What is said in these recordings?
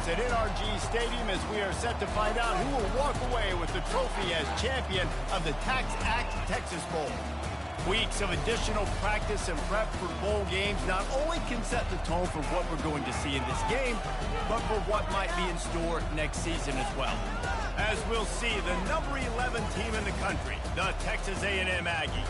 us at NRG Stadium as we are set to find out who will walk away with the trophy as champion of the Tax Act Texas Bowl. Weeks of additional practice and prep for bowl games not only can set the tone for what we're going to see in this game, but for what might be in store next season as well. As we'll see, the number 11 team in the country, the Texas A&M Aggies,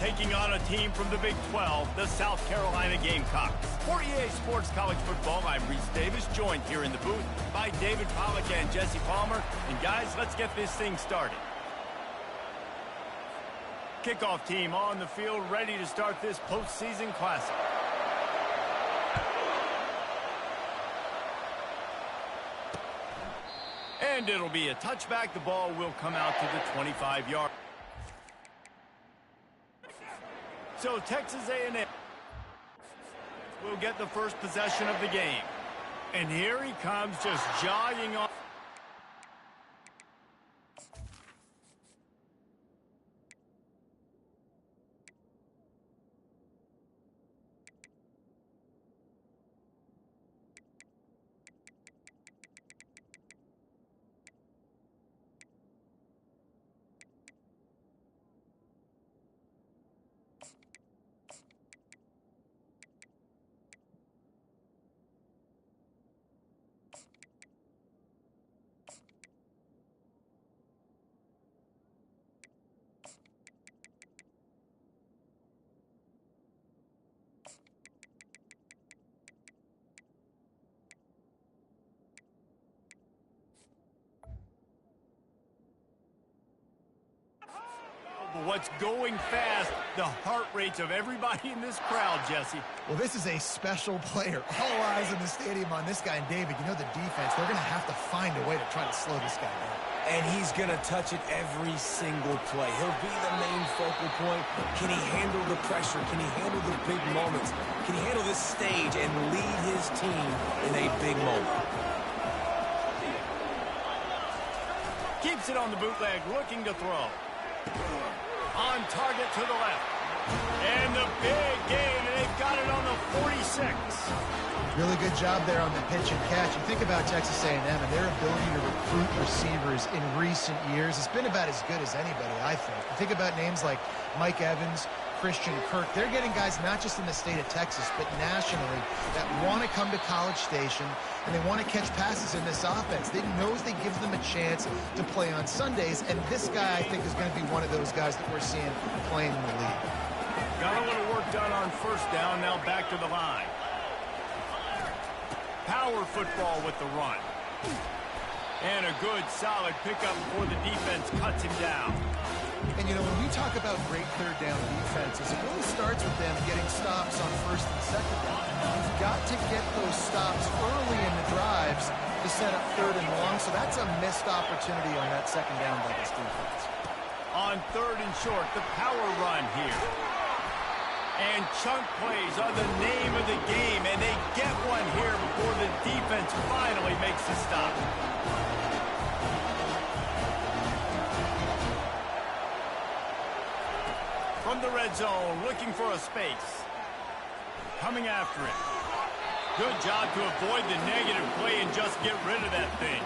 taking on a team from the Big 12, the South Carolina Gamecocks. For EA Sports College Football, I'm Reese Davis, joined here in the booth by David Pollack and Jesse Palmer. And guys, let's get this thing started. Kickoff team on the field, ready to start this postseason classic. And it'll be a touchback. The ball will come out to the 25-yard. So Texas A&M will get the first possession of the game. And here he comes, just jogging on. What's going fast, the heart rates of everybody in this crowd, Jesse. Well, this is a special player. All eyes in the stadium on this guy. And David, you know the defense, they're going to have to find a way to try to slow this guy down. And he's going to touch it every single play. He'll be the main focal point. Can he handle the pressure? Can he handle the big moments? Can he handle this stage and lead his team in a big moment? Keeps it on the bootleg, looking to throw. On target to the left. And the big gain, and they've got it on the 46. Really good job there on the pitch and catch. You think about Texas A&M and their ability to recruit receivers in recent years. It's been about as good as anybody, I think. You think about names like Mike Evans, Christian Kirk. They're getting guys not just in the state of Texas, but nationally that want to come to College Station and they want to catch passes in this offense. They knows they give them a chance to play on Sundays, and this guy, I think, is going to be one of those guys that we're seeing playing in the league. Got a little work done on first down, now back to the line. Power football with the run. And a good, solid pickup before the defense cuts him down. And, you know, when we talk about great third down defenses, it really starts with them getting stops on first and second down. You've got to get those stops early in the drives to set up third and long, so that's a missed opportunity on that second down by this defense. On third and short, the power run here. And chunk plays are the name of the game, and they get one here before the defense finally makes the stop. From the red zone, looking for a space. Coming after it. Good job to avoid the negative play and just get rid of that thing.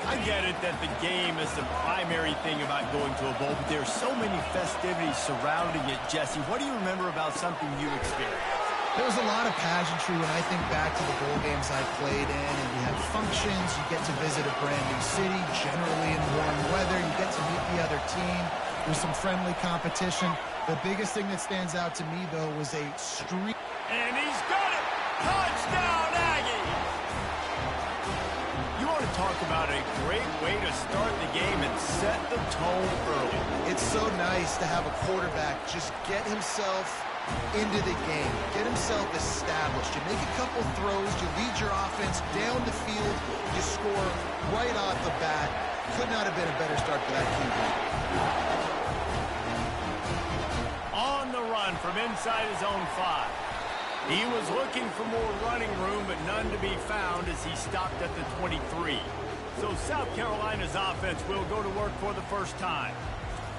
I get it that the game is the primary thing about going to a bowl, but there's so many festivities surrounding it. Jesse, what do you remember about something you experienced? There was a lot of pageantry when I think back to the bowl games I played in, and you have functions, you get to visit a brand new city, generally in warm weather, you get to meet the other team, there's some friendly competition. The biggest thing that stands out to me, though, was a streak. And he's got it! Touchdown, Aggies! You want to talk about a great way to start the game and set the tone early. It's so nice to have a quarterback just get himself into the game, get himself established. You make a couple throws, you lead your offense down the field, you score right off the bat. Could not have been a better start for that QB. On the run from inside his own 5. He was looking for more running room, but none to be found as he stopped at the 23. So South Carolina's offense will go to work for the first time.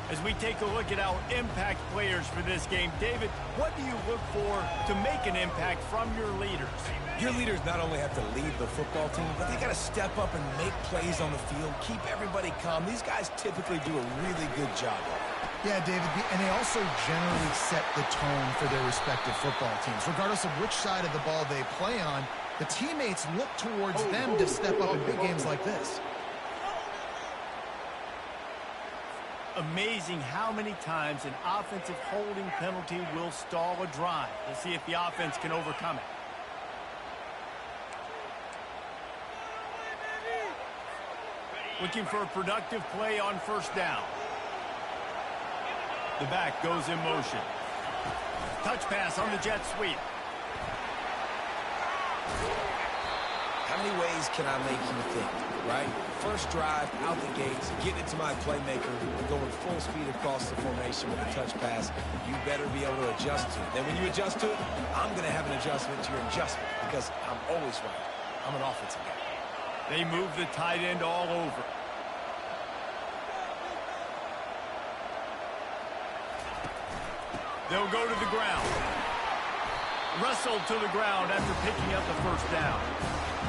As we take a look at our impact players for this game, David, what do you look for to make an impact from your leaders? Your leaders not only have to lead the football team, but they got to step up and make plays on the field, keep everybody calm. These guys typically do a really good job of it. Yeah, David, and they also generally set the tone for their respective football teams. Regardless of which side of the ball they play on, the teammates look towards them to step up in big games like this. Amazing how many times an offensive holding penalty will stall a drive. We'll see if the offense can overcome it. Looking for a productive play on first down. The back goes in motion. Touch pass on the jet sweep. How many ways can I make you think, right? First drive, out the gates, getting it to my playmaker, going full speed across the formation with a touch pass. You better be able to adjust to it. Then when you adjust to it, I'm going to have an adjustment to your adjustment because I'm always right. I'm an offensive guy. They move the tight end all over. They'll go to the ground. Wrestled to the ground after picking up the first down.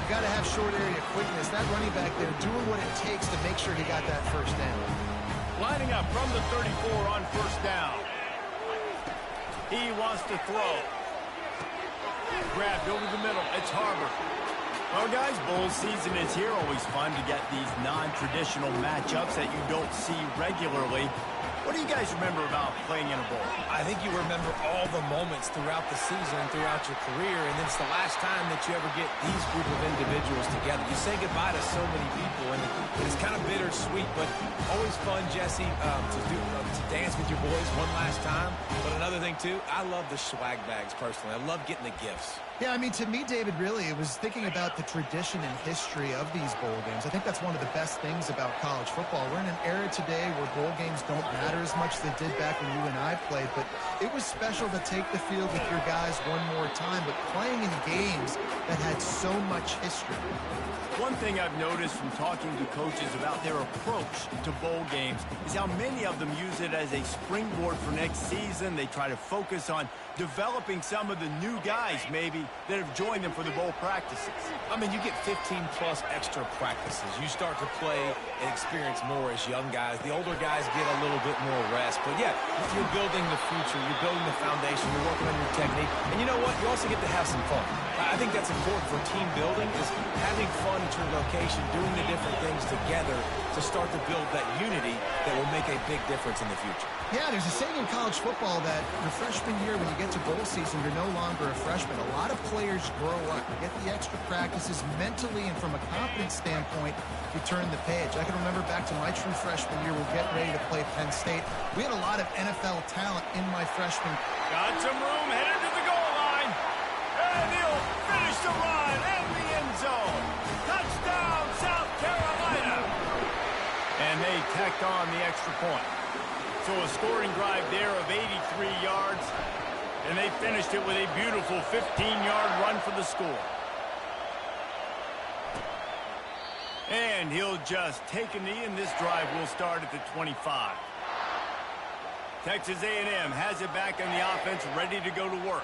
You got to have short area quickness. That running back there doing what it takes to make sure he got that first down. Lining up from the 34 on first down. He wants to throw. Grabbed over the middle. It's Harbor. Well, guys, bowl season is here. Always fun to get these non-traditional matchups that you don't see regularly. What do you guys remember about playing in a bowl? I think you remember all the moments throughout the season, throughout your career, and it's the last time that you ever get these group of individuals together. You say goodbye to so many people, and it's kind of bittersweet, but always fun, Jesse, to dance with your boys one last time. But another thing, too, I love the swag bags, personally. I love getting the gifts. Yeah, I mean, to me, David, really, it was thinking about the tradition and history of these bowl games. I think that's one of the best things about college football. We're in an era today where bowl games don't matter as much as they did back when you and I played, but it was special to take the field with your guys one more time, but playing in games that had so much history. One thing I've noticed from talking to coaches about their approach to bowl games is how many of them use it as a springboard for next season. They try to focus on developing some of the new guys, maybe, that have joined them for the bowl practices. I mean, you get 15-plus extra practices. You start to play and experience more as young guys. The older guys get a little bit more rest. But, yeah, you're building the future. You're building the foundation. You're working on your technique. And you know what? You also get to have some fun. I think that's important for team building is having fun at your location, doing the different things together to start to build that unity that will make a big difference in the future. Yeah, there's a saying in college football that your freshman year, when you get to bowl season, you're no longer a freshman. A lot of players grow up, get the extra practices mentally, and from a confidence standpoint, you turn the page. I can remember back to my true freshman year, we're getting ready to play Penn State. We had a lot of NFL talent in my freshman. Got some room, headed to the goal line. And he'll finish the run in the end zone. Touchdown, South Carolina. And they tacked on the extra point. So a scoring drive there of 83 yards. And they finished it with a beautiful 15-yard run for the score. And he'll just take a knee, and this drive will start at the 25. Texas A&M has it back on the offense, ready to go to work.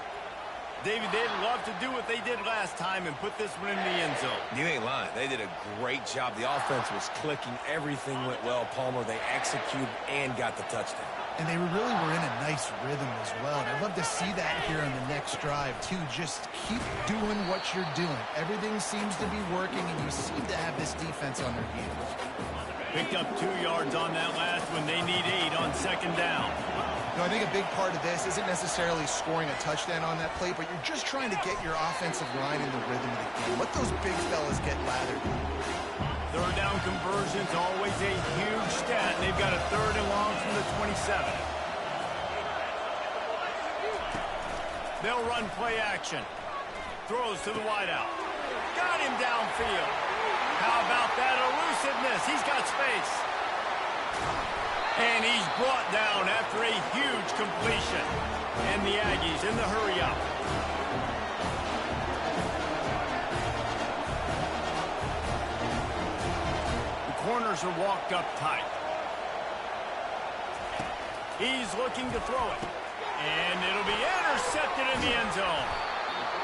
David, they'd love to do what they did last time and put this one in the end zone. You ain't lying. They did a great job. The offense was clicking. Everything went well, Palmer. They executed and got the touchdown. And they really were in a nice rhythm as well. And I'd love to see that here on the next drive, too. Just keep doing what you're doing. Everything seems to be working, and you seem to have this defense on their heels. Picked up 2 yards on that last one. They need 8 on second down. You know, I think a big part of this isn't necessarily scoring a touchdown on that play, but you're just trying to get your offensive line in the rhythm of the game. Let those big fellas get lathered. Third down conversions, always a huge stat. They've got a third and long from the 27. They'll run play action. Throws to the wideout. Got him downfield. How about that elusiveness? He's got space. And he's brought down after a huge completion. And the Aggies in the hurry-up. The corners are walked up tight. He's looking to throw it. And it'll be intercepted in the end zone.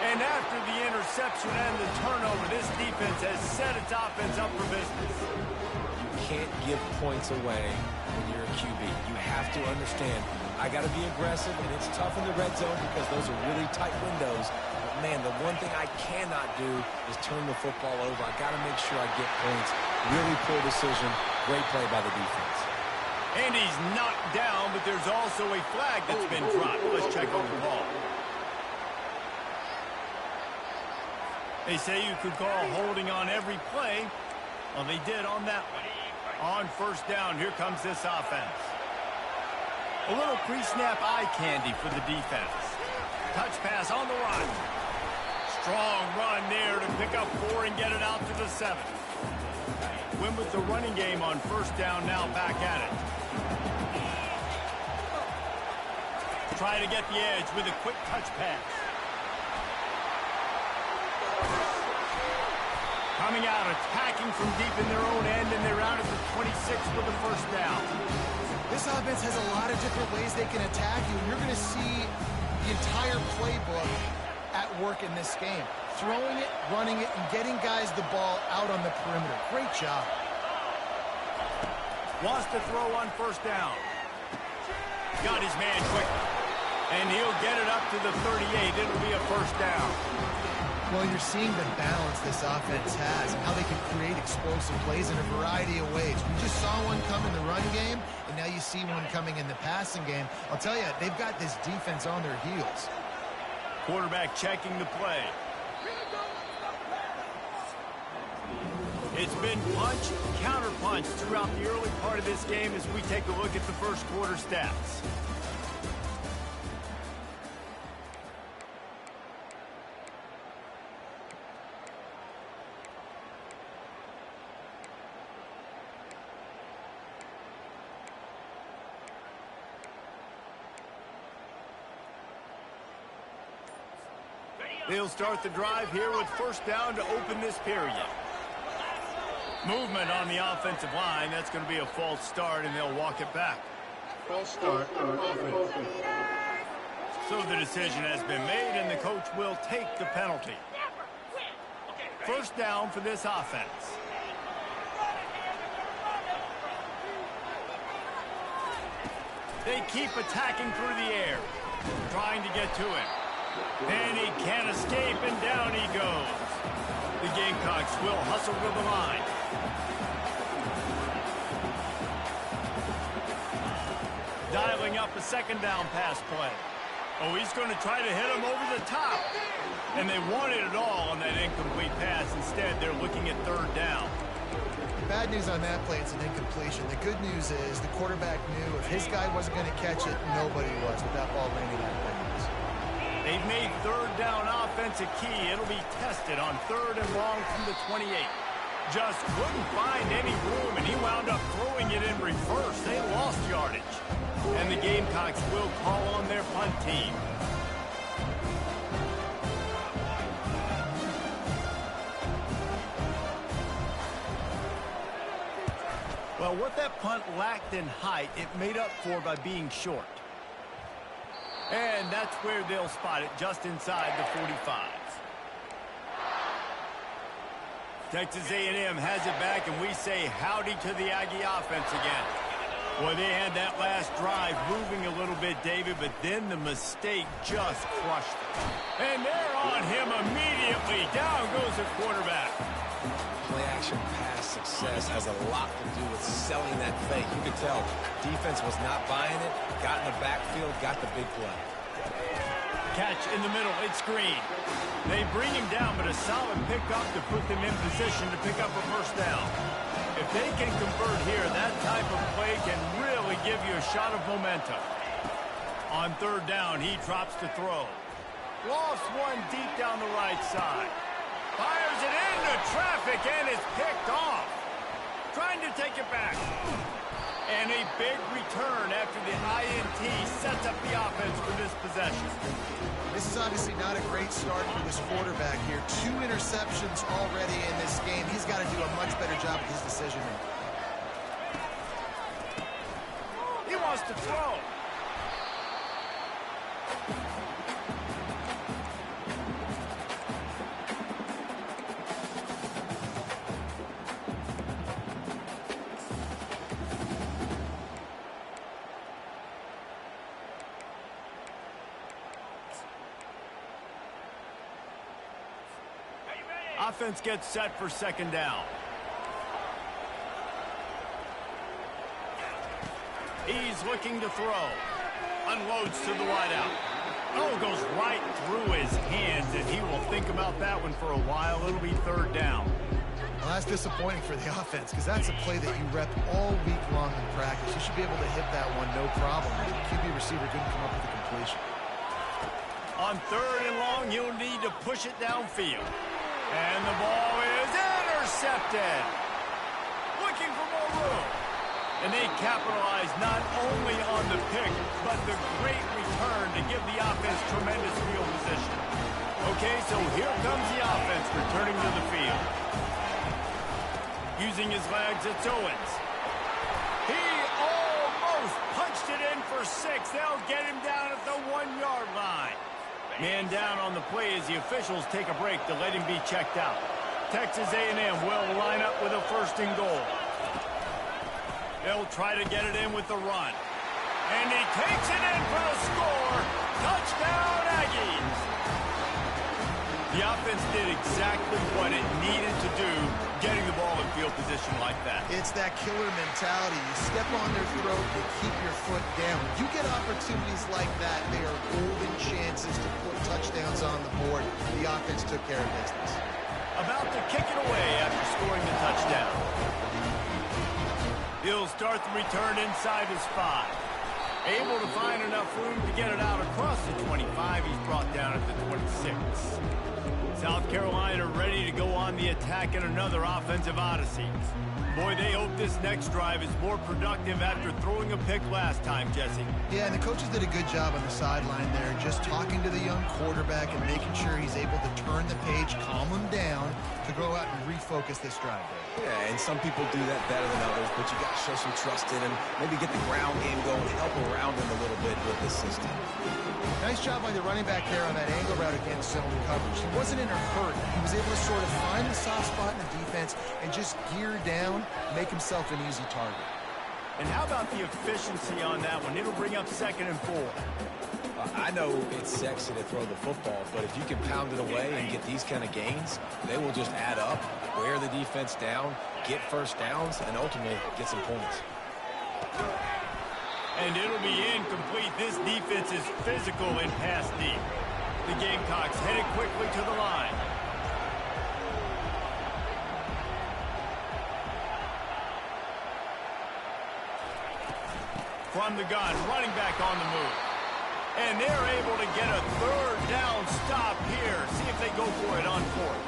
And after the interception and the turnover, this defense has set its offense up for business. You can't give points away when you're a QB. You have to understand, I got to be aggressive, and it's tough in the red zone because those are really tight windows. But, man, the one thing I cannot do is turn the football over. I got to make sure I get points. Really poor decision. Great play by the defense. And he's knocked down, but there's also a flag that's been dropped. Let's check on the ball. They say you could call holding on every play. Well, they did on that one. On first down, here comes this offense. A little pre-snap eye candy for the defense. Touch pass on the run. Strong run there to pick up 4 and get it out to the 7. Win with the running game on first down, now back at it. Try to get the edge with a quick touch pass. Coming out, attacking from deep in their own end, and they're out at the 26 for the first down. This offense has a lot of different ways they can attack you. You're going to see the entire playbook at work in this game. Throwing it, running it, and getting guys the ball out on the perimeter. Great job. Wants to throw on first down. Got his man quickly. And he'll get it up to the 38. It'll be a first down. Well, you're seeing the balance this offense has and how they can create explosive plays in a variety of ways. We just saw one come in the run game, and now you see one coming in the passing game. I'll tell you, they've got this defense on their heels. Quarterback checking the play. It's been punch, counter punch throughout the early part of this game as we take a look at the first quarter stats. They'll start the drive here with first down to open this period. Movement on the offensive line. That's going to be a false start, and they'll walk it back. False start on offense. So the decision has been made, and the coach will take the penalty. First down for this offense. They keep attacking through the air, trying to get to him. And he can't escape, and down he goes. The Gamecocks will hustle to the line. Dialing up a second down pass play. Oh, he's going to try to hit him over the top. And they wanted it all on that incomplete pass. Instead, they're looking at third down. Bad news on that play, it's an incompletion. The good news is the quarterback knew if his guy wasn't going to catch it, nobody was with that ball landing on Pickens. They've made third down offense a key. It'll be tested on third and long from the 28. Just couldn't find any room, and he wound up throwing it in reverse. They lost yardage. And the Gamecocks will call on their punt team. Well, what that punt lacked in height, it made up for by being short. And that's where they'll spot it, just inside the 45. Texas A&M has it back, and we say howdy to the Aggie offense again. Boy, they had that last drive moving a little bit, David, but then the mistake just crushed them. And they're on him immediately. Down goes the quarterback. Play-action pass success has a lot to do with selling that fake. You could tell defense was not buying it, got in the backfield, got the big play. Catch in the middle, it's Green. They bring him down, but a solid pickup to put them in position to pick up a first down. If they can convert here, that type of play can really give you a shot of momentum. On third down, he drops to throw. Lost one deep down the right side. Fires it into traffic, and it's picked off. Trying to take it back. And a big return after the INT sets up the offense for this possession. This is obviously not a great start for this quarterback here. 2 interceptions already in this game. He's got to do a much better job with his decision-making. He wants to throw. Offense gets set for second down. He's looking to throw. Unloads to the wideout. Oh, goes right through his hands, and he will think about that one for a while. It'll be third down. Well, that's disappointing for the offense because that's a play that you rep all week long in practice. You should be able to hit that one no problem. The QB receiver couldn't come up with a completion. On third and long, you'll need to push it downfield. And the ball is intercepted. Looking for more room. And they capitalize not only on the pick, but the great return to give the offense tremendous field position. Okay, so here comes the offense returning to the field. Using his legs, it's Owens. He almost punched it in for 6. They'll get him down at the 1-yard line. Man down on the play as the officials take a break to let him be checked out. Texas A&M will line up with a first and goal. They'll try to get it in with the run. And he takes it in for a score. Touchdown, Aggies. The offense did exactly what it needed to do, getting the ball in field position like that. It's that killer mentality. You step on their throat, you keep your foot down. You get opportunities like that, they are golden chances to put touchdowns on the board. The offense took care of business. About to kick it away after scoring the touchdown. He'll start the return inside his 5. Able to find enough room to get it out across the 25. He's brought down at the 26. South Carolina ready to go on the attack in another offensive odyssey. Boy, they hope this next drive is more productive after throwing a pick last time, Jesse. Yeah, and the coaches did a good job on the sideline there, just talking to the young quarterback and making sure he's able to turn the page, calm him down, to go out and refocus this drive there. Yeah, and some people do that better than others, but you got to show some trust in him, maybe get the ground game going, help around him a little bit with this system. Nice job by the running back there on that angle route against zone coverage. He wasn't in a hurry. He was able to sort of find the soft spot in the defense and just gear down, make himself an easy target. And how about the efficiency on that one? It'll bring up second and 4. I know it's sexy to throw the football, but if you can pound it away and get these kind of gains, they will just add up, wear the defense down, get first downs, and ultimately get some points. And it'll be incomplete. This defense is physical and pass deep. The Gamecocks headed quickly to the line. From the gun, running back on the move. And they're able to get a third down stop here. See if they go for it on 4th.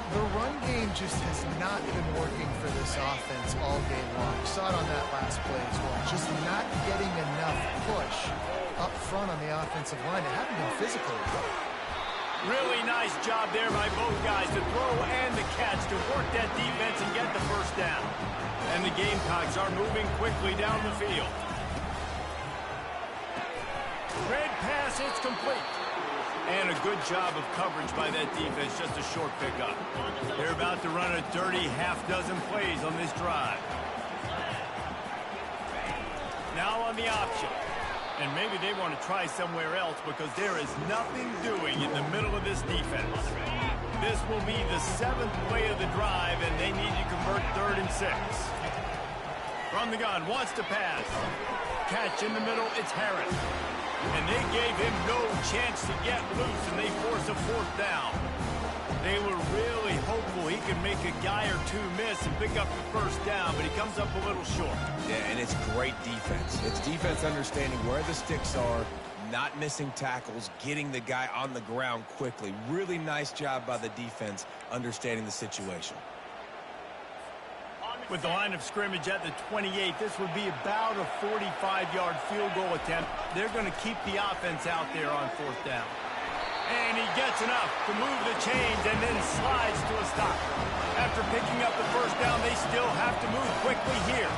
The run game just has not been working for this offense all game long. We saw it on that last play as well. Just not getting enough push up front on the offensive line. They haven't been physical. Really nice job there by both guys, the throw and the catch, to work that defense and get the first down. And the Gamecocks are moving quickly down the field. Red pass, it's complete. And a good job of coverage by that defense, just a short pickup. They're about to run a dirty half-dozen plays on this drive. Now on the option. And maybe they want to try somewhere else because there is nothing doing in the middle of this defense. This will be the 7th play of the drive, and they need to convert 3rd and 6. From the gun, wants to pass. Catch in the middle, it's Harris. And they gave him no chance to get loose, and they force a 4th down. They were really hopeful he could make a guy or two miss and pick up the first down, but he comes up a little short. Yeah, and it's great defense. It's defense understanding where the sticks are, not missing tackles, getting the guy on the ground quickly. Really nice job by the defense understanding the situation. With the line of scrimmage at the 28, this would be about a 45-yard field goal attempt. They're going to keep the offense out there on 4th down. And he gets enough to move the chains and then slides to a stop. After picking up the first down, they still have to move quickly here.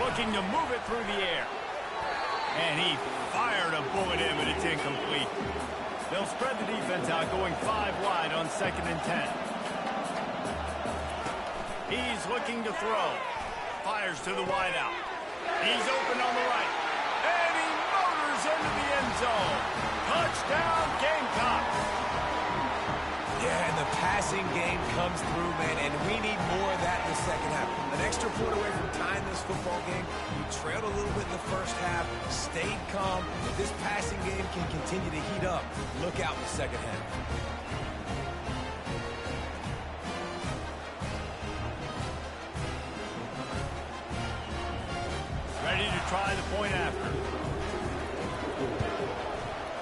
Looking to move it through the air. And he fired a bullet in, but it's incomplete. They'll spread the defense out, going 5 wide on 2nd and 10. He's looking to throw. Fires to the wideout. He's open on the right. And he motors into the end zone. Touchdown, Gamecocks. Yeah, and the passing game comes through, man, and we need more of that in the second half. An extra point away from tying this football game. You trailed a little bit in the first half, stayed calm. If this passing game can continue to heat up, look out in the second half. Ready to try the point after.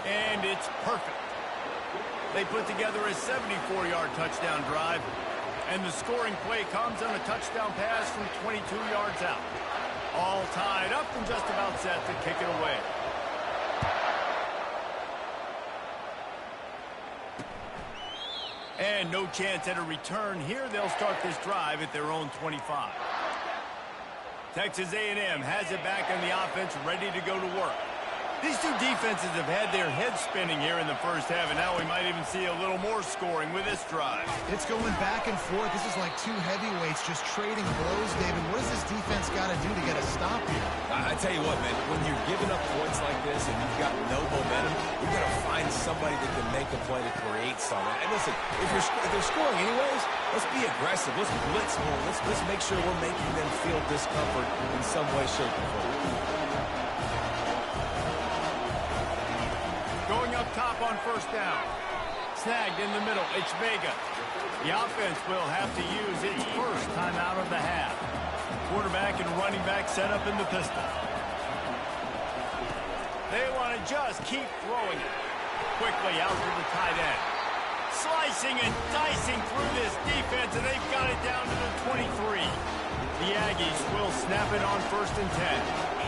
And it's perfect. They put together a 74-yard touchdown drive, and the scoring play comes on a touchdown pass from 22 yards out. All tied up and just about set to kick it away. And no chance at a return here. They'll start this drive at their own 25. Texas A&M has it back on the offense, ready to go to work. These two defenses have had their heads spinning here in the first half, and now we might even see a little more scoring with this drive. It's going back and forth. This is like two heavyweights just trading blows, David. What does this defense got to do to get a stop here? I tell you what, man, when you're giving up points like this and you've got no momentum, you've got to find somebody that can make a play to create something. And listen, if they're scoring anyways, let's be aggressive. Let's blitz more. Let's make sure we're making them feel discomfort in some way, shape, or form. Going up top on first down. Snagged in the middle. It's Vega. The offense will have to use its first timeout of the half. Quarterback and running back set up in the pistol. They want to just keep throwing it. Quickly out to the tight end. Slicing and dicing through this defense, and they've got it down to the 23. The Aggies will snap it on 1st and 10.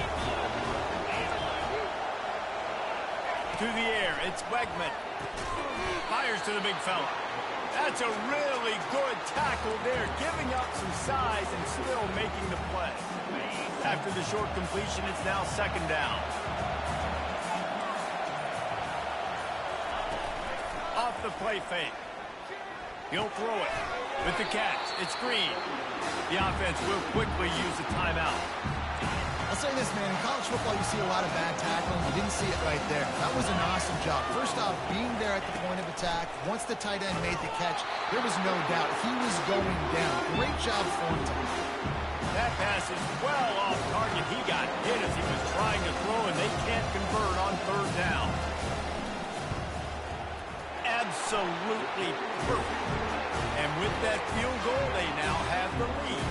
To the air, it's Wegman. Fires to the big fella. That's a really good tackle there, giving up some size and still making the play. After the short completion, it's now 2nd down. Off the play fake. He'll throw it. With the catch, it's Green. The offense will quickly use a timeout. I'll say this, man. In college football, you see a lot of bad tackling. You didn't see it right there. That was an awesome job. First off, being there at the point of attack. Once the tight end made the catch, there was no doubt he was going down. Great job for him. That pass is well off target. He got hit as he was trying to throw, and they can't convert on 3rd down. Absolutely perfect. And with that field goal, they now have the lead.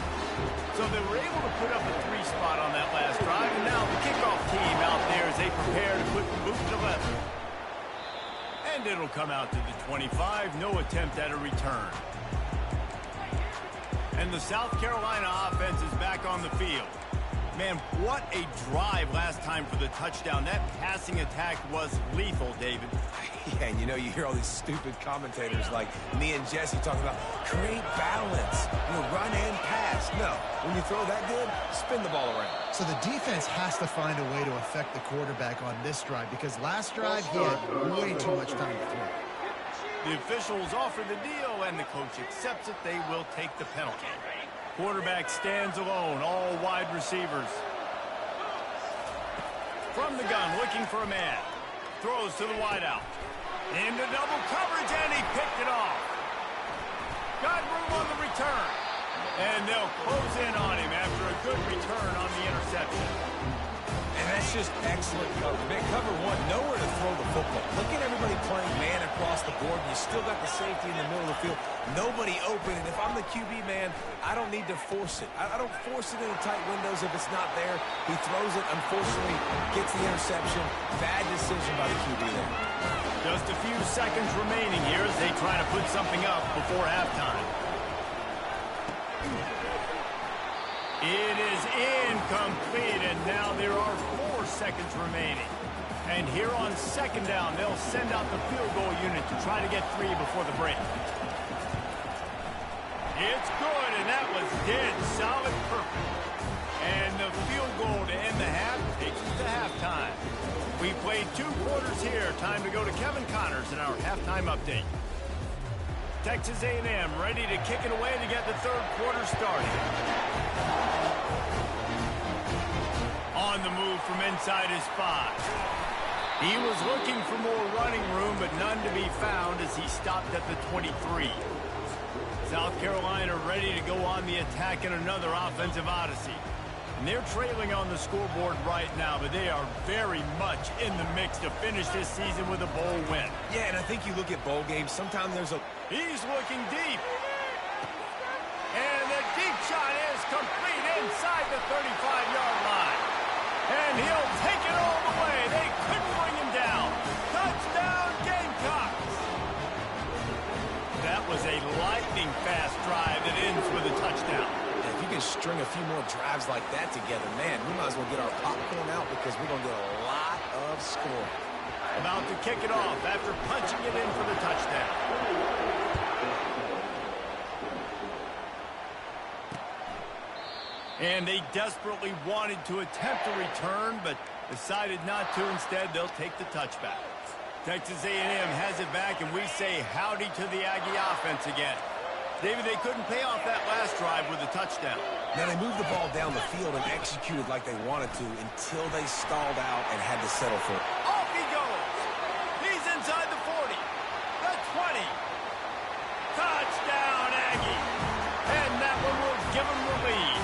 So they were able to put up a 3 spot on that last drive, and now the kickoff team out there as they prepare to put the boot to leather. And it'll come out to the 25, no attempt at a return. And the South Carolina offense is back on the field. Man, what a drive last time for the touchdown. That passing attack was lethal, David. Yeah, and you know, you hear all these stupid commentators like me and Jesse talking about create balance, run and pass. No, when you throw that good, spin the ball around. So the defense has to find a way to affect the quarterback on this drive because last drive he had way too much time to throw. The officials offer the deal, and the coach accepts it. They will take the penalty. Quarterback stands alone, all wide receivers. From the gun, looking for a man. Throws to the wideout. Into double coverage, and he picked it off. Got room on the return. And they'll close in on him after a good return on the interception. And that's just excellent cover. Man, cover one, nowhere to throw the football. Look at everybody playing man across the board. You still got the safety in the middle of the field. Nobody open. And if I'm the QB, man, I don't need to force it. I don't force it into tight windows if it's not there. He throws it, unfortunately, gets the interception. Bad decision by the QB there. Just a few seconds remaining here as they try to put something up before halftime. It is incomplete, and now there are 4 seconds remaining. And here on 2nd down, they'll send out the field goal unit to try to get 3 before the break. It's good, and that was dead solid perfect. And the field goal to end the half takes us to halftime. We played 2 quarters here. Time to go to Kevin Connors in our halftime update. Texas A&M ready to kick it away to get the 3rd quarter started. On the move from inside his 5. He was looking for more running room, but none to be found as he stopped at the 23. South Carolina ready to go on the attack in another offensive odyssey. And they're trailing on the scoreboard right now, but they are very much in the mix to finish this season with a bowl win. Yeah, and I think you look at bowl games, sometimes there's a... He's looking deep. And the deep shot is complete inside the 35-yard line. And he'll take it all the way. They couldn't bring him down. Touchdown, Gamecocks. That was a lightning-fast drive that ends with a touchdown. If you can string a few more drives like that together, man, we might as well get our popcorn out because we're going to get a lot of scoring. About to kick it off after punching it in for the touchdown. And they desperately wanted to attempt a return, but decided not to. Instead, they'll take the touchback. Texas A&M has it back, and we say howdy to the Aggie offense again. David, they couldn't pay off that last drive with a touchdown. Now, they moved the ball down the field and executed like they wanted to until they stalled out and had to settle for it. Off he goes. He's inside the 40. The 20. Touchdown, Aggie. And that one will give them the lead.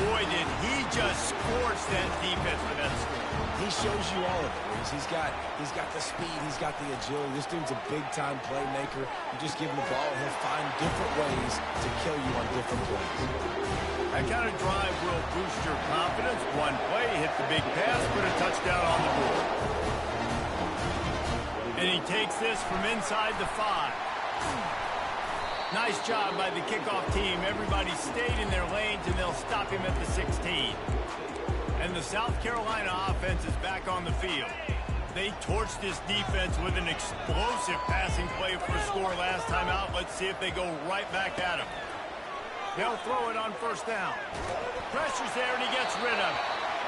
Boy, did he just scorch that defense for that score. He shows you all of it. He's got the speed, he's got the agility. This dude's a big-time playmaker. You just give him the ball, and he'll find different ways to kill you on different plays. That kind of drive will boost your confidence. One play, hit the big pass, put a touchdown on the board. And he takes this from inside the 5. Nice job by the kickoff team. Everybody stayed in their lanes, and they'll stop him at the 16. And the South Carolina offense is back on the field. They torched this defense with an explosive passing play for a score last time out. Let's see if they go right back at him. They'll throw it on 1st down. Pressure's there, and he gets rid of it.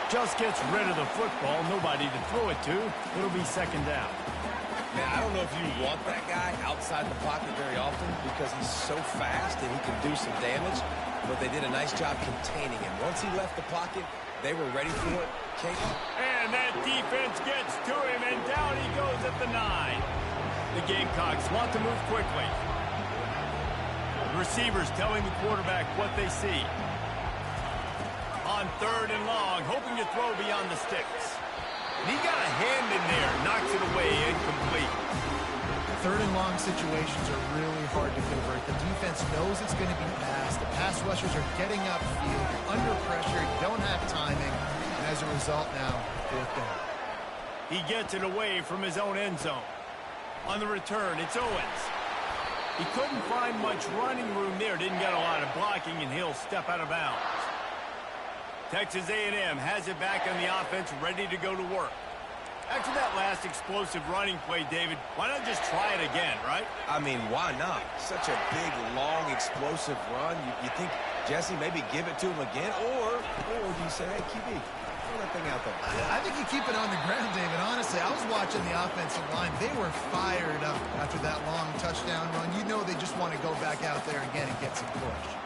Just gets rid of the football. Nobody to throw it to. It'll be 2nd down. Man, I don't know if you want that guy outside the pocket very often because he's so fast and he can do some damage, but they did a nice job containing him. Once he left the pocket, they were ready for it. And that defense gets to him, and down he goes at the 9. The Gamecocks want to move quickly. Receivers telling the quarterback what they see. On 3rd and long, hoping to throw beyond the sticks. And he got a hand in there, knocks it away, incomplete. 3rd and long situations are really hard to convert. The defense knows it's going to be passed. The pass rushers are getting upfield. You're under pressure. You don't have timing. And as a result now, 4th down. He gets it away from his own end zone. On the return, it's Owens. He couldn't find much running room there. Didn't get a lot of blocking, and he'll step out of bounds. Texas A&M has it back on the offense, ready to go to work. After that last explosive running play, David, why not just try it again, right? I mean, why not? Such a big, long, explosive run. You think, Jesse, maybe give it to him again? Or do you say, hey, QB, throw that thing out there? I think you keep it on the ground, David. Honestly, I was watching the offensive line. They were fired up after that long touchdown run. You know they just want to go back out there again and get some push.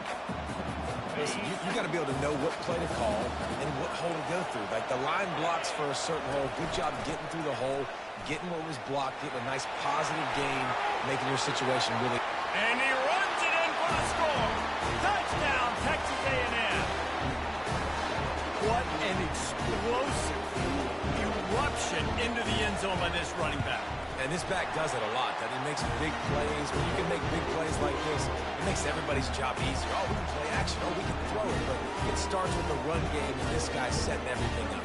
Listen, you got to be able to know what play to call and what hole to go through. Like the line blocks for a certain hole. Good job getting through the hole, getting what was blocked, getting a nice positive gain, making your situation really. And he runs it in for the score. Touchdown, Texas A&M. What an explosive eruption into the end zone by this running back. And this back does it a lot. That he makes big plays. When you can make big plays like this, it makes everybody's job easier. Oh, we can play action. Oh, we can throw it. But it starts with the run game, and this guy's setting everything up.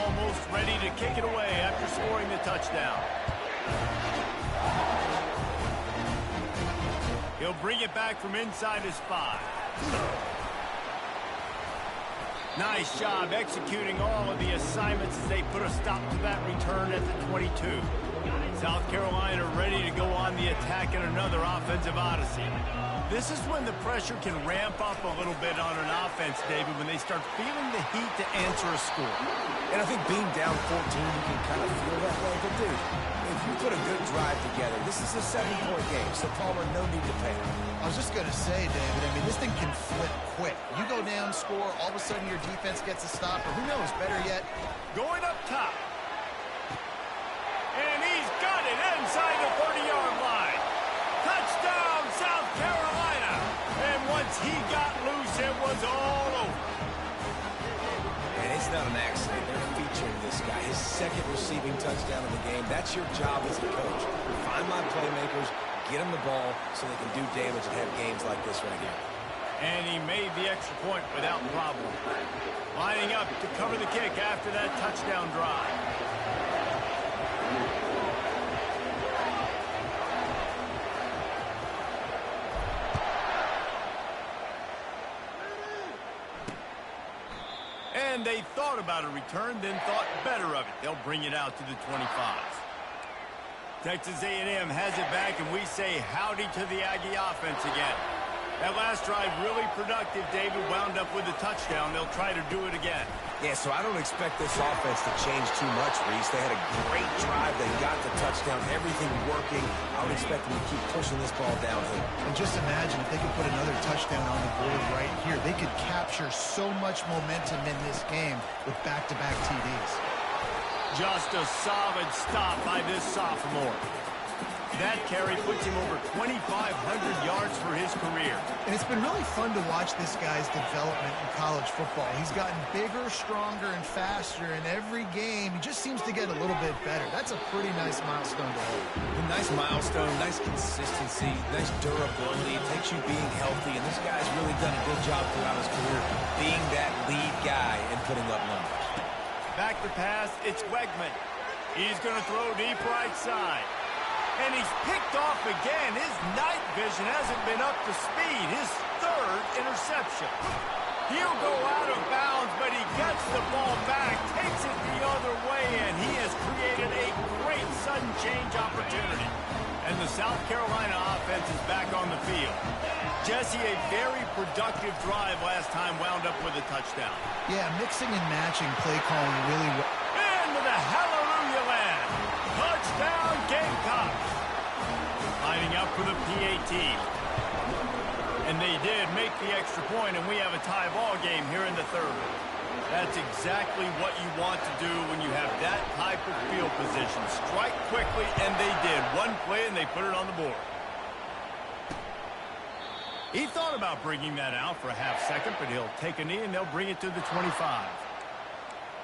Almost ready to kick it away after scoring the touchdown. He'll bring it back from inside his 5. Nice job executing all of the assignments as they put a stop to that return at the 22. South Carolina ready to go on the attack in another offensive odyssey. This is when the pressure can ramp up a little bit on an offense, David, when they start feeling the heat to answer a score. And I think being down 14, you can kind of feel that way. But, dude, if you put a good drive together, this is a 7-point game, so Palmer, no need to panic. I was just going to say, David, I mean, this thing can flip quick. You go down, score, all of a sudden your defense gets a stop, or who knows, better yet, going up top. And he's got it inside the 30-yard line. Touchdown, South Carolina. And once he got loose, it was all over. And it's not an accident. They're featuring this guy. His second receiving touchdown of the game. That's your job as a coach. Find my playmakers, get them the ball so they can do damage and have games like this right here. And he made the extra point without problem. Lining up to cover the kick after that touchdown drive. And they thought about a return, then thought better of it. They'll bring it out to the 25. Texas A&M has it back, and we say howdy to the Aggie offense again. That last drive really productive. David wound up with a touchdown. They'll try to do it again. Yeah, so I don't expect this offense to change too much, Reese. They had a great drive. They got the touchdown, everything working. I would expect them to keep pushing this ball downhill. and just imagine if they could put another touchdown on the board right here. They could capture so much momentum in this game with back-to-back TDs. Just a solid stop by this sophomore. That carry puts him over 2,500 yards for his career. And it's been really fun to watch this guy's development in college football. He's gotten bigger, stronger, and faster in every game. He just seems to get a little bit better. That's a pretty nice milestone to hold. A nice milestone, nice consistency, nice durability. It takes you being healthy, and this guy's really done a good job throughout his career being that lead guy and putting up numbers. Back to pass, it's Wegman. He's going to throw deep right side. And he's picked off again. His night vision hasn't been up to speed. His third interception. He'll go out of bounds, but he gets the ball back, takes it the other way, and he has created a great sudden change opportunity. And the South Carolina offense is back on the field. Jesse, a very productive drive last time, wound up with a touchdown. Yeah, mixing and matching play calling really well. Into the hallelujah land. Touchdown, Gamecocks. Lining up for the PAT. And they did make the extra point, and we have a tie ball game here in the third. That's exactly what you want to do when you have that type of field position. Strike quickly, and they did. One play, and they put it on the board. He thought about bringing that out for a half second, but he'll take a knee, and they'll bring it to the 25.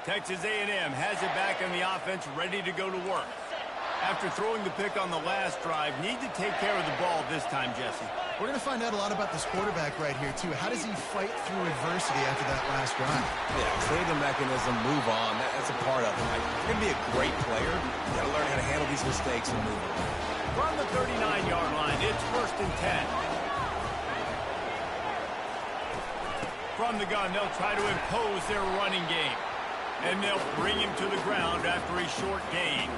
Texas A&M has it back on the offense, ready to go to work. After throwing the pick on the last drive, need to take care of the ball this time, Jesse. We're going to find out a lot about this quarterback right here, too. How does he fight through adversity after that last drive? Yeah, clear the mechanism, move on. That's a part of it. Like, you're going to be a great player. You got to learn how to handle these mistakes and move on. From the 39-yard line, it's 1st and 10. From the gun, they'll try to impose their running game. And they'll bring him to the ground after a short gain.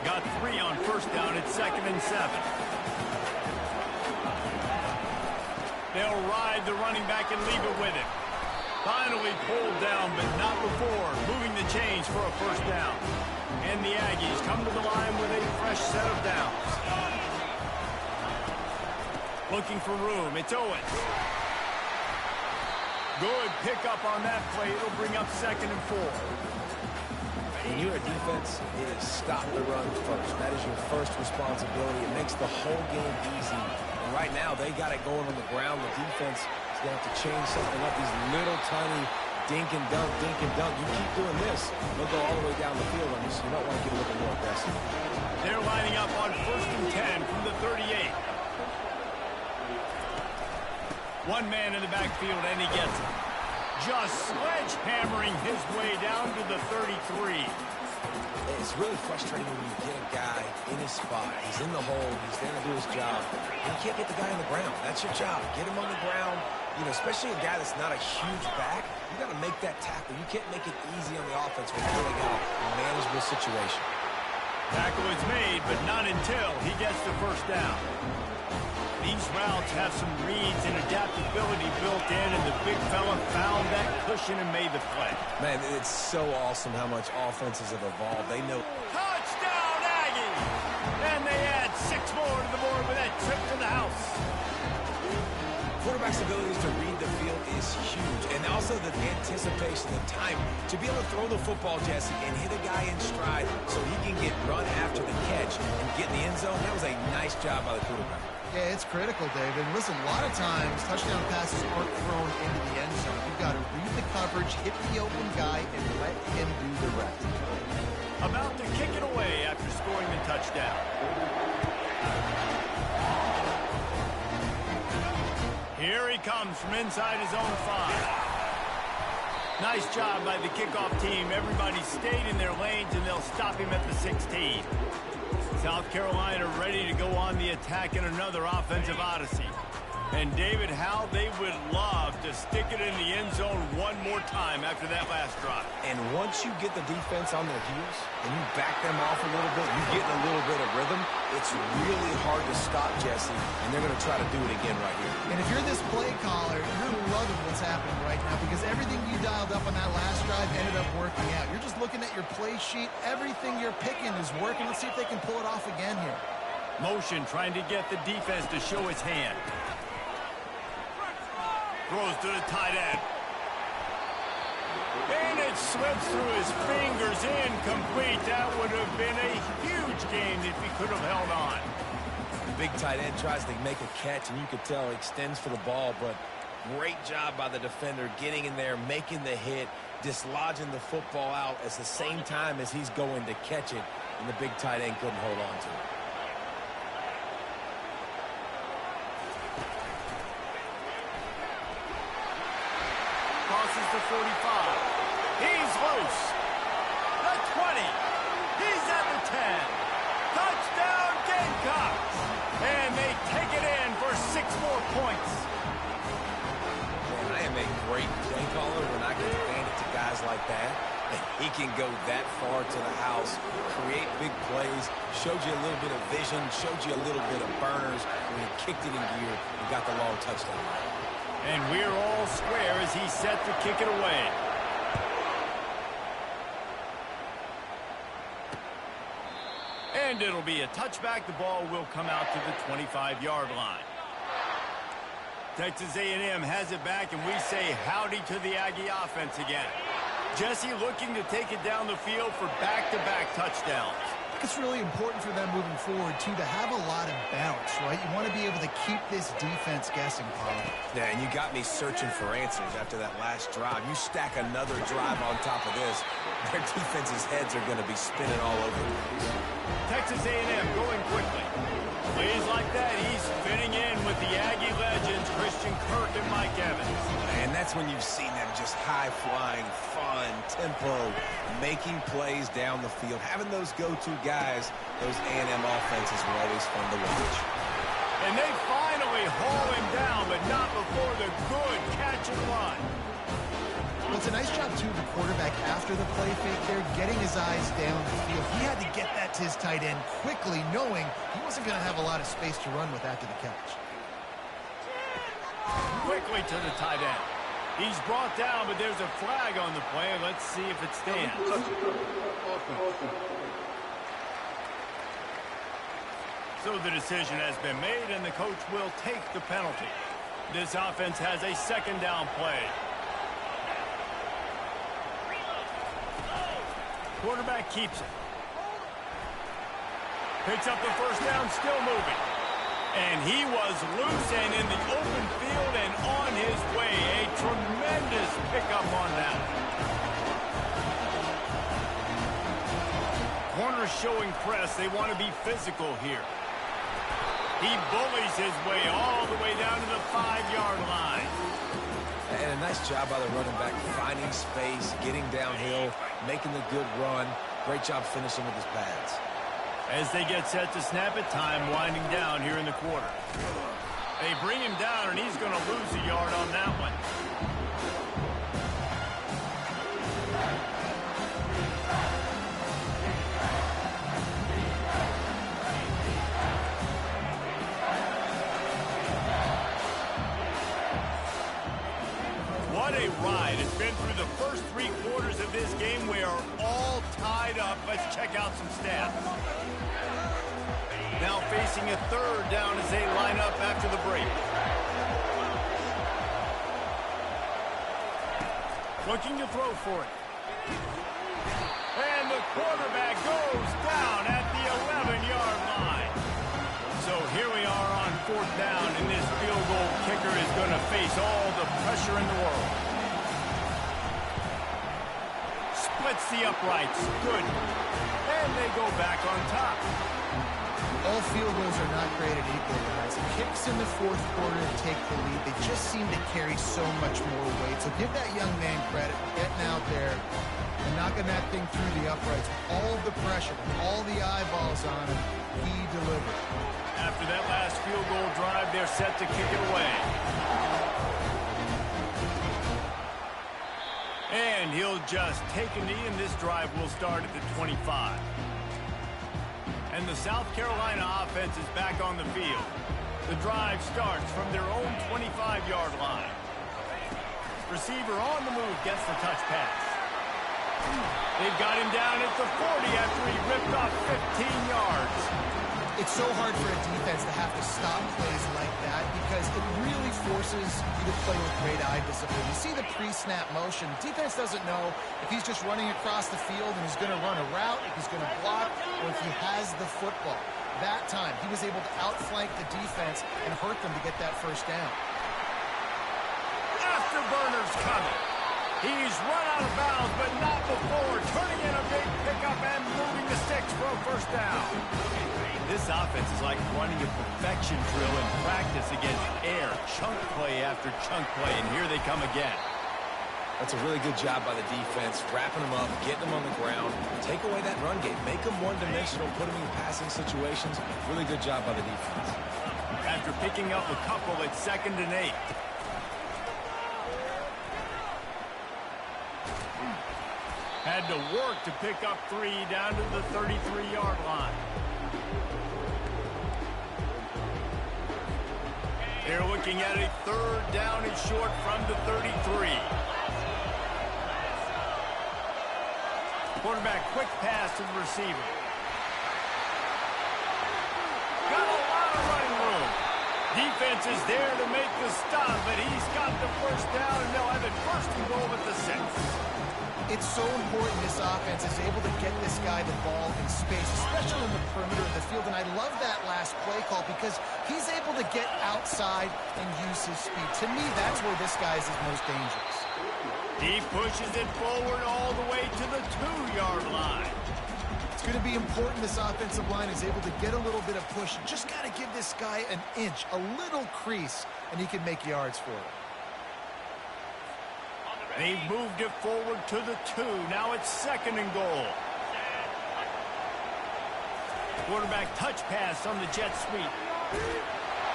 Got 3 on 1st down. It's 2nd and 7. They'll ride the running back and leave it with him. Finally pulled down, but not before. Moving the chains for a 1st down. And the Aggies come to the line with a fresh set of downs. Looking for room. It's Owens. Good pickup on that play. It'll bring up 2nd and 4. When you're a defense, it is stop the run first. That is your first responsibility. It makes the whole game easy. And right now, they got it going on the ground. The defense is going to have to change something up. These little tiny dink and dunk, dink and dunk. You keep doing this, they'll go all the way down the field on you, so you might want to get a little more aggressive. They're lining up on 1st and 10 from the 38. One man in the backfield, and he gets it. Just sledgehammering his way down to the 33. It's really frustrating when you get a guy in his spot. He's in the hole. He's there to do his job. And you can't get the guy on the ground. That's your job. Get him on the ground. You know, especially a guy that's not a huge back. You got to make that tackle. You can't make it easy on the offense when you really got a manageable situation. Tackle is made, but not until he gets the first down. These routes have some reads and adaptability built in, and the big fella found that cushion and made the play. Man, it's so awesome how much offenses have evolved. They know. Touchdown, Aggie! And they add 6 more to the board with that trip to the house. Quarterback's abilities to read the field is huge, and also the anticipation, the time to be able to throw the football, Jesse, and hit a guy in stride so he can get run after the catch and get in the end zone. That was a nice job by the quarterback. Yeah, it's critical, David. Listen, a lot of times touchdown passes aren't thrown into the end zone. You've got to read the coverage, hit the open guy, and let him do the rest. About to kick it away after scoring the touchdown. Here he comes from inside his own 5. Nice job by the kickoff team. Everybody stayed in their lanes, and they'll stop him at the 16. South Carolina ready to go on the attack in another offensive odyssey. And David, how they would love to stick it in the end zone one more time after that last drive. And once you get the defense on their heels and you back them off a little bit, you get in a little bit of rhythm, it's really hard to stop, Jesse, and they're going to try to do it again right here. And if you're this play caller, you're loving what's happening right now because everything you dialed up on that last drive ended up working out. You're just looking at your play sheet. Everything you're picking is working. Let's see if they can pull it off again here. Motion trying to get the defense to show his hand. Throws to the tight end. And it slips through his fingers, incomplete. That would have been a huge gain if he could have held on. The big tight end tries to make a catch, and you could tell he extends for the ball, but great job by the defender getting in there, making the hit, dislodging the football out at the same time as he's going to catch it, and the big tight end couldn't hold on to it. Crosses the 45. He's loose. The 20. He's at the 10. Touchdown Gamecocks. And they take it in for 6 more points. Man, I am a great play caller when I can hand it to guys like that. He can go that far to the house, create big plays, showed you a little bit of vision, showed you a little bit of burners when he kicked it in gear and got the long touchdown. And we're all square as he's set to kick it away. And it'll be a touchback. The ball will come out to the 25-yard line. Texas A&M has it back, and we say howdy to the Aggie offense again. Jesse looking to take it down the field for back-to-back touchdowns. It's really important for them moving forward, too, to have a lot of bounce, right? You want to be able to keep this defense guessing, Paul. Yeah, and you got me searching for answers after that last drive. You stack another drive on top of this, their defense's heads are going to be spinning all over the place. Texas A&M going quickly. Plays like that, he's fitting in with the Aggie legends, Christian Kirk and Mike Evans. And that's when you've seen them just high-flying, fun, tempo, making plays down the field. Having those go-to guys, those A&M offenses were always fun to watch. And they finally haul him down, but not before the good catch and run. Well, it's a nice job, too, of the quarterback after the play fake there, getting his eyes down the field. He had to get that to his tight end quickly, knowing he wasn't going to have a lot of space to run with after the catch. Quickly to the tight end. He's brought down, but there's a flag on the play. Let's see if it stands. So the decision has been made, and the coach will take the penalty. This offense has a second down play. Quarterback keeps it. Picks up the first down, still moving. And he was loose and in the open field and on his way. A tremendous pickup on that. Corners showing press. They want to be physical here. He bullies his way all the way down to the 5-yard line. And a nice job by the running back, finding space, getting downhill, making the good run. Great job finishing with his pads. As they get set to snap it, time winding down here in the quarter. They bring him down, and he's going to lose a yard on that one. this game. We are all tied up. Let's check out some stats. Now facing a third down as they line up after the break. Looking to throw for it. And the quarterback goes down at the 11-yard line. So here we are on fourth down, and this field goal kicker is going to face all the pressure in the world. Splits the uprights. Good. And they go back on top. All field goals are not created equal, guys. Kicks in the fourth quarter to take the lead. They just seem to carry so much more weight. So give that young man credit for getting out there and knocking that thing through the uprights. All of the pressure, all the eyeballs on him, he delivered. After that last field goal drive, they're set to kick it away. And he'll just take a knee, and this drive will start at the 25. And the South Carolina offense is back on the field. The drive starts from their own 25-yard line. Receiver on the move gets the touch pass. They've got him down at the 40 after he ripped off 15 yards. It's so hard for a defense to have to stop plays like that because it really forces you to play with great eye discipline. You see the pre-snap motion. Defense doesn't know if he's just running across the field and he's going to run a route, if he's going to block, or if he has the football. That time, he was able to outflank the defense and hurt them to get that first down. Afterburner's coming. He's run out of bounds, but not before turning in a big pickup and moving the sticks for a first down. This offense is like running a perfection drill in practice against air. Chunk play after chunk play, and here they come again. That's a really good job by the defense, wrapping them up, getting them on the ground, take away that run game, make them one-dimensional, put them in passing situations. Really good job by the defense. After picking up a couple, it's 2nd and 8. Had to work to pick up 3 down to the 33-yard line. They're looking at a 3rd down and short from the 33. Quarterback quick pass to the receiver. Got a lot of running room. Defense is there to make the stop, but he's got the first down, and they'll have it 1st and goal at the 6. It's so important this offense is able to get this guy the ball in space, especially in the perimeter of the field. And I love that last play call because he's able to get outside and use his speed. To me, that's where this guy is his most dangerous. He pushes it forward all the way to the 2-yard line. It's going to be important this offensive line is able to get a little bit of push. Just got to give this guy an inch, a little crease, and he can make yards for it. They've moved it forward to the 2. Now it's 2nd and goal. Quarterback touch pass on the jet sweep.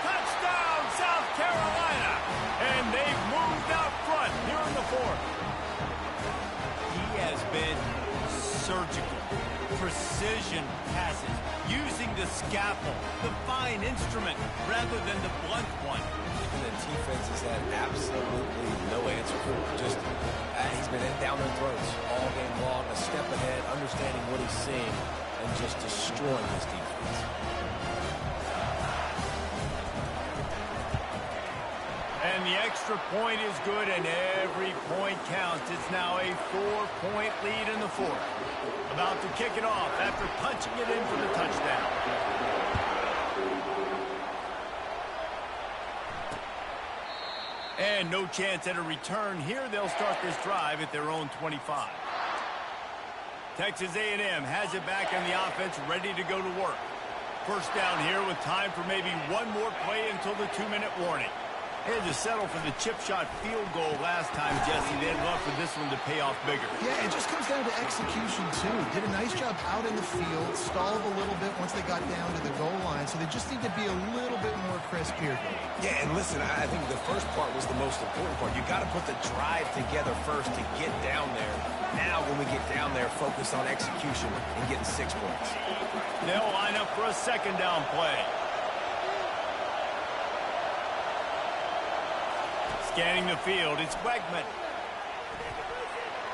Touchdown, South Carolina! And they've moved out front here in the 4th. He has been surgical. Precision passes. Using the scalpel, the fine instrument, rather than the blunt one. And the defense has had absolutely no answer for him. Just, he's been down their throats all game long, a step ahead, understanding what he's seeing, and just destroying his defense. And the extra point is good, and every point counts. It's now a 4-point lead in the 4th. About to kick it off after punching it in for the touchdown. And no chance at a return here. They'll start this drive at their own 25. Texas A&M has it back on the offense, ready to go to work. First down here with time for maybe one more play until the 2-minute warning. They had to settle for the chip shot field goal last time, Jesse. They'd love for this one to pay off bigger. Yeah, it just comes down to execution, too. Did a nice job out in the field, stalled a little bit once they got down to the goal line, so they just need to be a little bit more crisp here. Yeah, and listen, I think the first part was the most important part. You got to put the drive together first to get down there. Now, when we get down there, focus on execution and getting 6 points. They'll line up for a 2nd down play. Scanning the field, it's Wegman.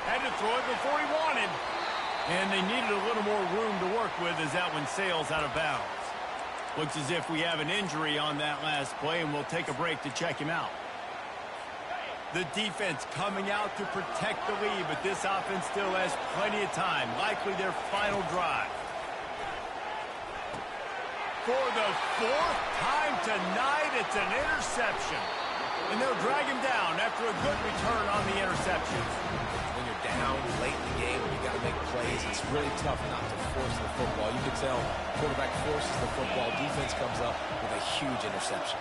Had to throw it before he wanted. And they needed a little more room to work with as that one sails out of bounds. Looks as if we have an injury on that last play, and we'll take a break to check him out. The defense coming out to protect the lead, but this offense still has plenty of time, likely their final drive. For the fourth time tonight, it's an interception. And they'll drag him down after a good return on the interception. When you're down late in the game, you got to make plays. It's really tough not to force the football. You can tell quarterback forces the football. Defense comes up with a huge interception.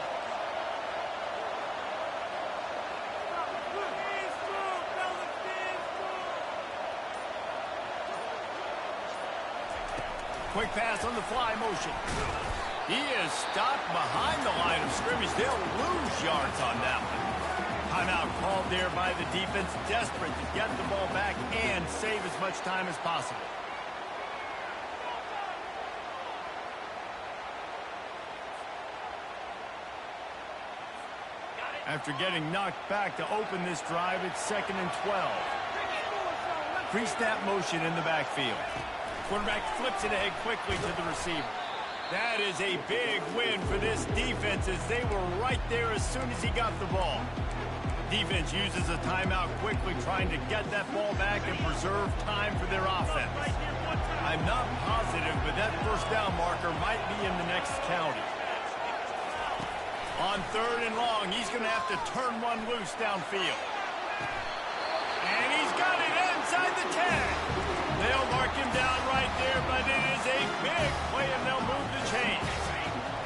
Quick pass on the fly motion. He is stopped behind the line of scrimmage. They'll lose yards on that one. Timeout called there by the defense, desperate to get the ball back and save as much time as possible. After getting knocked back to open this drive, it's 2nd and 12. Pre-snap motion in the backfield. Quarterback flips it ahead quickly to the receiver. That is a big win for this defense as they were right there as soon as he got the ball. Defense uses a timeout quickly, trying to get that ball back and preserve time for their offense. I'm not positive, but that first down marker might be in the next county. On 3rd and long, he's going to have to turn one loose downfield. And he's got it inside the 10. They'll mark him down right there, but it is a big play, and they'll move the chains.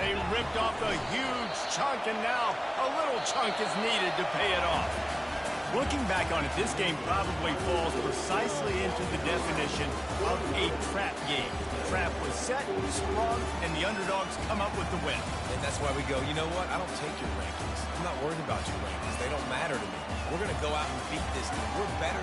They ripped off a huge chunk, and now a little chunk is needed to pay it off. Looking back on it, this game probably falls precisely into the definition of a trap game. The trap was set, sprung, and the underdogs come up with the win. And that's why we go, you know what? I don't take your rankings. I'm not worried about your rankings. They don't matter to me. We're going to go out and beat this team. We're better.